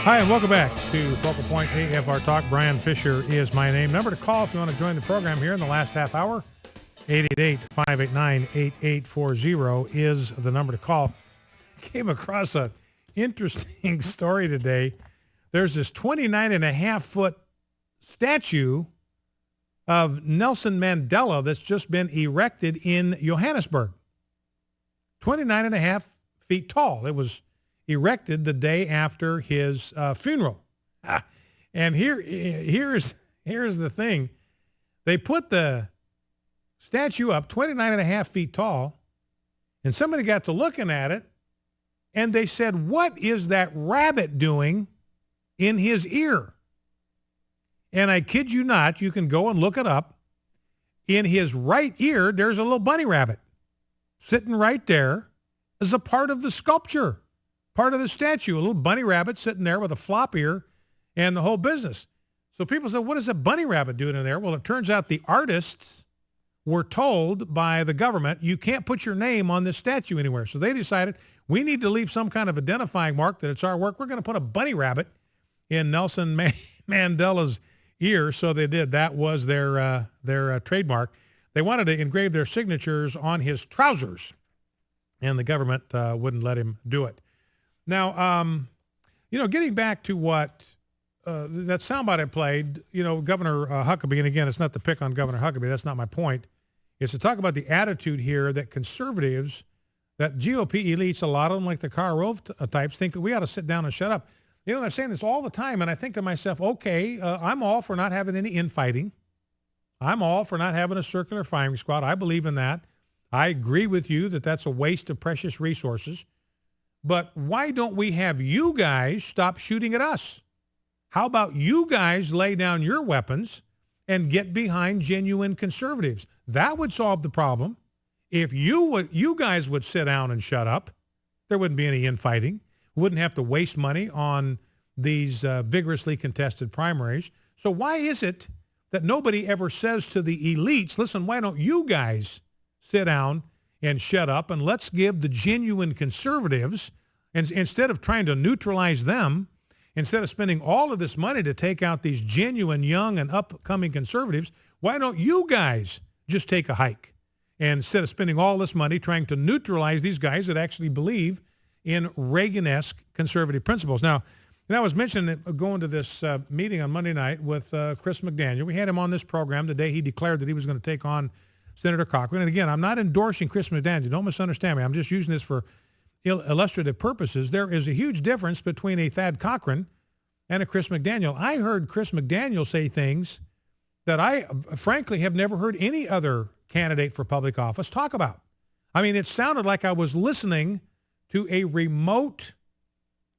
Hi, and welcome back to Focal Point AFR Talk. Brian Fisher is my name. Number to call if you want to join the program here in the last half hour. 888-589-8840 is the number to call. Came across an interesting story today. There's this 29.5-foot statue of Nelson Mandela that's just been erected in Johannesburg. 29.5 feet tall. It was erected the day after his funeral. And here's the thing. They put the statue up 29.5 feet tall, and somebody got to looking at it, and they said, what is that rabbit doing in his ear? And I kid you not, you can go and look it up. In his right ear, there's a little bunny rabbit sitting right there as a part of the sculpture. Part of the statue, a little bunny rabbit sitting there with a flop ear and the whole business. So people said, what is a bunny rabbit doing in there? Well, it turns out the artists were told by the government, you can't put your name on this statue anywhere. So they decided we need to leave some kind of identifying mark that it's our work. We're going to put a bunny rabbit in Nelson Mandela's ear. So they did. That was their trademark. They wanted to engrave their signatures on his trousers, and the government wouldn't let him do it. Now, getting back to what that soundbite I played, Governor Huckabee, and again, it's not to pick on Governor Huckabee. That's not my point. It's to talk about the attitude here that conservatives, that GOP elites, a lot of them like the Karl Rove types, think that we ought to sit down and shut up. They're saying this all the time, and I think to myself, okay, I'm all for not having any infighting. I'm all for not having a circular firing squad. I believe in that. I agree with you that that's a waste of precious resources. But why don't we have you guys stop shooting at us? How about you guys lay down your weapons and get behind genuine conservatives? That would solve the problem. If you guys would sit down and shut up, there wouldn't be any infighting. Wouldn't have to waste money on these vigorously contested primaries. So why is it that nobody ever says to the elites, listen, why don't you guys sit down and shut up, and let's give the genuine conservatives, and instead of trying to neutralize them, instead of spending all of this money to take out these genuine young and upcoming conservatives, why don't you guys just take a hike? And instead of spending all this money trying to neutralize these guys that actually believe in Reagan-esque conservative principles. Now, I was mentioning going to this meeting on Monday night with Chris McDaniel. We had him on this program the day he declared that he was going to take on Senator Cochran. And again, I'm not endorsing Chris McDaniel. Don't misunderstand me. I'm just using this for illustrative purposes. There is a huge difference between a Thad Cochran and a Chris McDaniel. I heard Chris McDaniel say things that I, frankly, have never heard any other candidate for public office talk about. I mean, it sounded like I was listening to a remote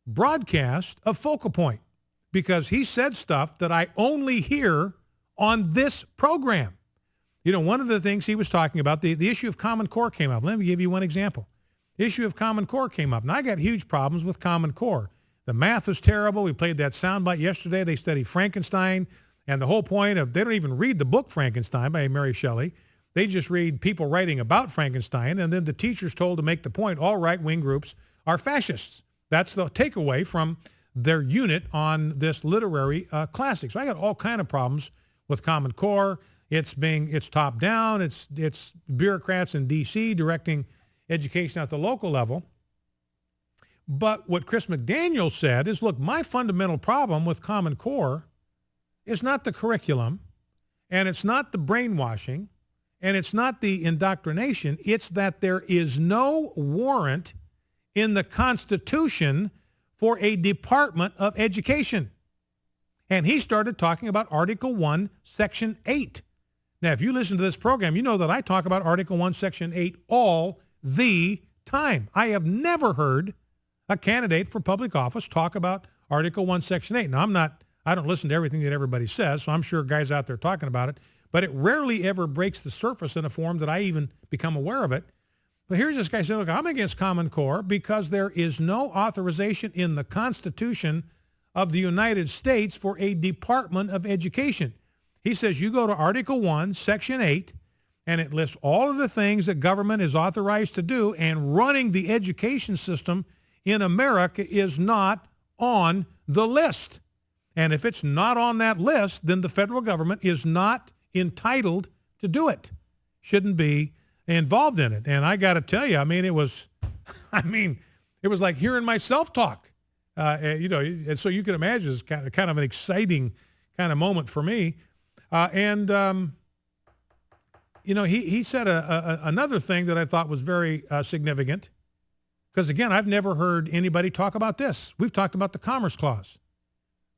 broadcast of Focal Point, because he said stuff that I only hear on this program. One of the things he was talking about, the issue of Common Core came up. Let me give you one example. The issue of Common Core came up, and I got huge problems with Common Core. The math was terrible. We played that soundbite yesterday. They study Frankenstein, and the whole point of, they don't even read the book Frankenstein by Mary Shelley. They just read people writing about Frankenstein, and then the teacher's told to make the point, all right-wing groups are fascists. That's the takeaway from their unit on this literary classic. So I got all kind of problems with Common Core. It's top down. It's bureaucrats in D.C. directing education at the local level. But what Chris McDaniel said is, look, my fundamental problem with Common Core is not the curriculum, and it's not the brainwashing, and it's not the indoctrination. It's that there is no warrant in the Constitution for a Department of Education. And he started talking about Article 1, Section 8. Now, if you listen to this program, you know that I talk about Article 1, Section 8 all the time. I have never heard a candidate for public office talk about Article 1, Section 8. Now, I don't listen to everything that everybody says, so I'm sure guys out there talking about it, but it rarely ever breaks the surface in a form that I even become aware of it. But here's this guy saying, look, I'm against Common Core because there is no authorization in the Constitution of the United States for a Department of Education. He says you go to Article 1, Section 8, and it lists all of the things that government is authorized to do, and running the education system in America is not on the list. And if it's not on that list, then the federal government is not entitled to do it, shouldn't be involved in it. And I got to tell you, it was like hearing myself talk, and so you can imagine it's kind of an exciting kind of moment for me. He said another thing that I thought was very significant, because, again, I've never heard anybody talk about this. We've talked about the Commerce Clause.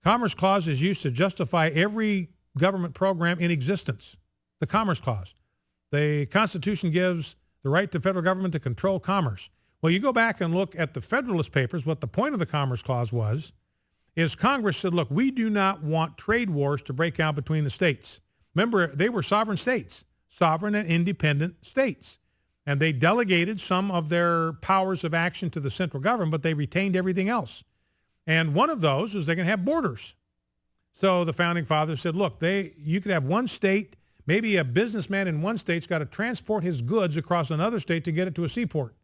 Commerce Clause is used to justify every government program in existence. The Commerce Clause. The Constitution gives the right to federal government to control commerce. Well, you go back and look at the Federalist Papers, what the point of the Commerce Clause was, is Congress said, look, we do not want trade wars to break out between the states. Remember, they were sovereign states, sovereign and independent states. And they delegated some of their powers of action to the central government, but they retained everything else. And one of those is they can have borders. So the founding fathers said, look, you could have one state, maybe a businessman in one state's got to transport his goods across another state to get it to a seaport.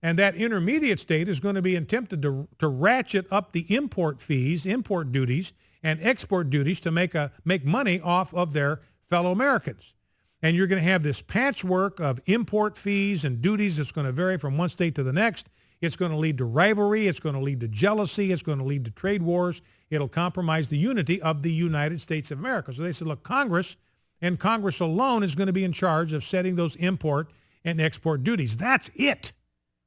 And that intermediate state is going to be tempted to ratchet up the import fees, import duties, and export duties to make money off of their fellow Americans. And you're going to have this patchwork of import fees and duties that's going to vary from one state to the next. It's going to lead to rivalry. It's going to lead to jealousy. It's going to lead to trade wars. It'll compromise the unity of the United States of America. So they said, look, Congress, and Congress alone, is going to be in charge of setting those import and export duties. That's it.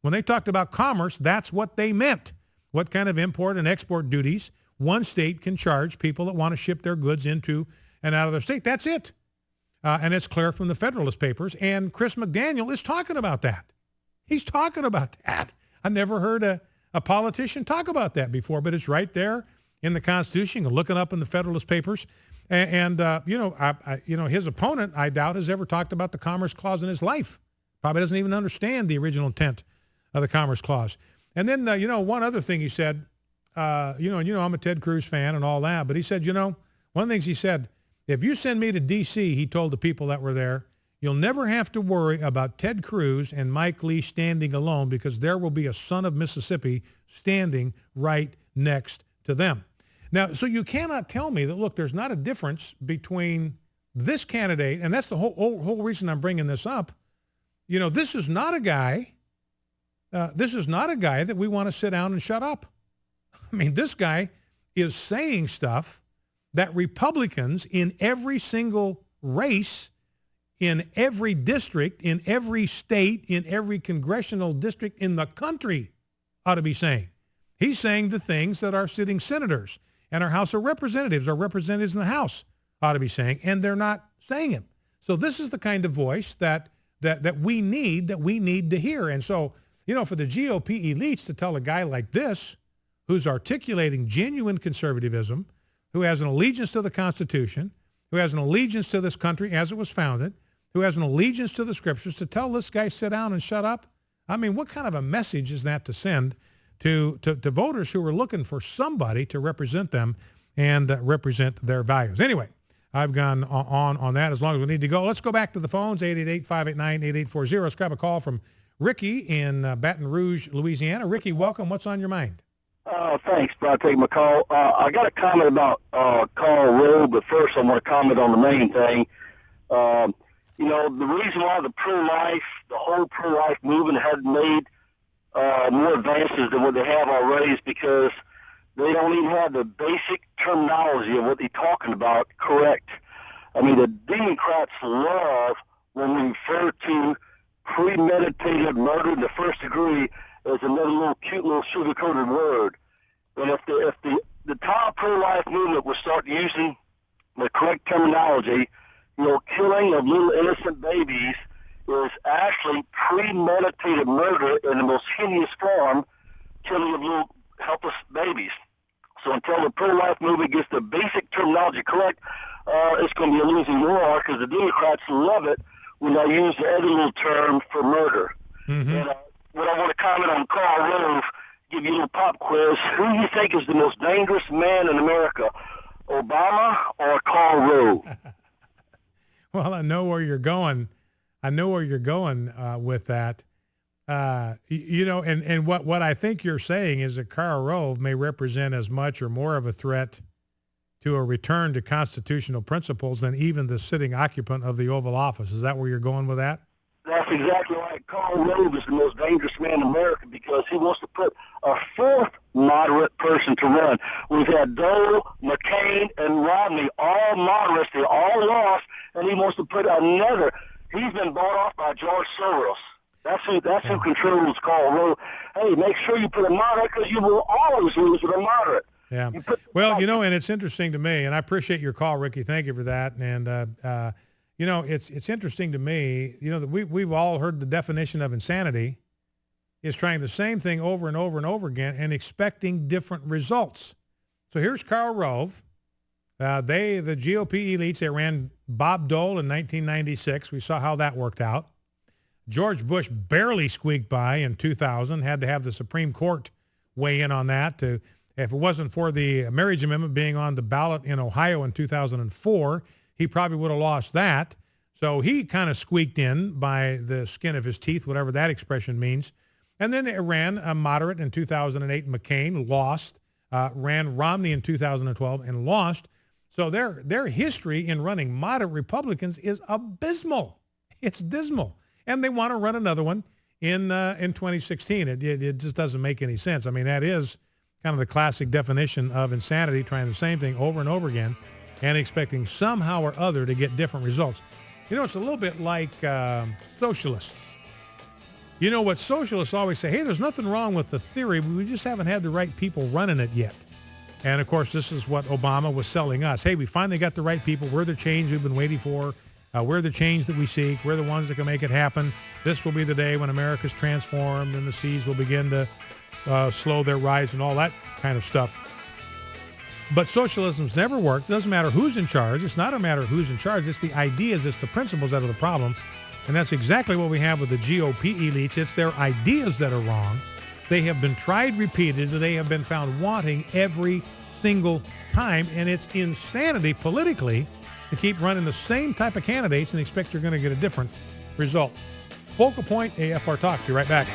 When they talked about commerce, that's what they meant. What kind of import and export duties one state can charge people that want to ship their goods into and out of their state. That's it. And it's clear from the Federalist Papers. And Chris McDaniel is talking about that. He's talking about that. I never heard a politician talk about that before, but it's right there in the Constitution. You can look it up in the Federalist Papers. And his opponent, I doubt, has ever talked about the Commerce Clause in his life. Probably doesn't even understand the original intent of the Commerce Clause. And then, one other thing he said, I'm a Ted Cruz fan and all that, but he said, one of the things he said, if you send me to D.C., he told the people that were there, you'll never have to worry about Ted Cruz and Mike Lee standing alone, because there will be a son of Mississippi standing right next to them. Now, so you cannot tell me that, look, there's not a difference between this candidate, and that's the whole reason I'm bringing this up. This is not a guy that we want to sit down and shut up. This guy is saying stuff that Republicans in every single race, in every district, in every state, in every congressional district in the country ought to be saying. He's saying the things that our sitting senators and our House of Representatives, our representatives in the House, ought to be saying, and they're not saying it. So this is the kind of voice that we need to hear. And so, for the GOP elites to tell a guy like this, who's articulating genuine conservatism, who has an allegiance to the Constitution, who has an allegiance to this country as it was founded, who has an allegiance to the Scriptures, to tell this guy sit down and shut up? What kind of a message is that to send to voters who are looking for somebody to represent them and represent their values? Anyway, I've gone on that as long as we need to go. Let's go back to the phones, 888-589-8840. Let's grab a call from Ricky in Baton Rouge, Louisiana. Ricky, welcome. What's on your mind? Thanks for taking my call. I got a comment about Karl Rove, but first I want to comment on the main thing. The reason why the whole pro-life movement hadn't made more advances than what they have already is because they don't even have the basic terminology of what they're talking about correct. The Democrats love when we refer to premeditated murder in the first degree as another cute little sugar-coated word. And if the entire pro-life movement would start using the correct terminology, killing of little innocent babies is actually premeditated murder in the most heinous form, killing of little helpless babies. So until the pro-life movement gets the basic terminology correct, it's going to be a losing war, because the Democrats love it when they use the other little term for murder. Mm-hmm. And what I want to comment on Karl Rove, give you a little pop quiz. Who do you think is the most dangerous man in America, Obama or Karl Rove? Well, I know where you're going. With that. And what I think you're saying is that Karl Rove may represent as much or more of a threat to a return to constitutional principles than even the sitting occupant of the Oval Office. Is that where you're going with that? That's exactly right. Karl Rove is the most dangerous man in America because he wants to put a fourth moderate person to run. We've had Dole, McCain, and Romney, all moderates. They all lost, and he wants to put another. He's been bought off by George Soros. That's who controls Karl Rove. Hey, make sure you put a moderate because you will always lose with a moderate. Yeah. Well, and it's interesting to me, and I appreciate your call, Ricky. Thank you for that. And, it's interesting to me, that we've all heard the definition of insanity is trying the same thing over and over and over again and expecting different results. So here's Karl Rove. The GOP elites, they ran Bob Dole in 1996. We saw how that worked out. George Bush barely squeaked by in 2000, had to have the Supreme Court weigh in on that. If it wasn't for the marriage amendment being on the ballot in Ohio in 2004, he probably would have lost that. So he kind of squeaked in by the skin of his teeth, whatever that expression means. And then it ran a moderate in 2008. McCain lost, ran Romney in 2012 and lost. So their history in running moderate Republicans is abysmal. It's dismal. And they want to run another one in 2016. It just doesn't make any sense. I mean, that is kind of the classic definition of insanity, trying the same thing over and over again and expecting somehow or other to get different results. It's a little bit like socialists. What socialists always say, hey, there's nothing wrong with the theory, but we just haven't had the right people running it yet. And, of course, this is what Obama was selling us. Hey, we finally got the right people. We're the change we've been waiting for. We're the change that we seek. We're the ones that can make it happen. This will be the day when America's transformed and the seas will begin to slow their rise and all that kind of stuff. But socialism's never worked. It doesn't matter who's in charge. It's not a matter of who's in charge. It's the ideas, it's the principles that are the problem. And that's exactly what we have with the GOP elites. It's their ideas that are wrong. They have been tried repeatedly. They have been found wanting every single time. And it's insanity politically to keep running the same type of candidates and expect you're going to get a different result. Focal Point AFR Talk. Be right back.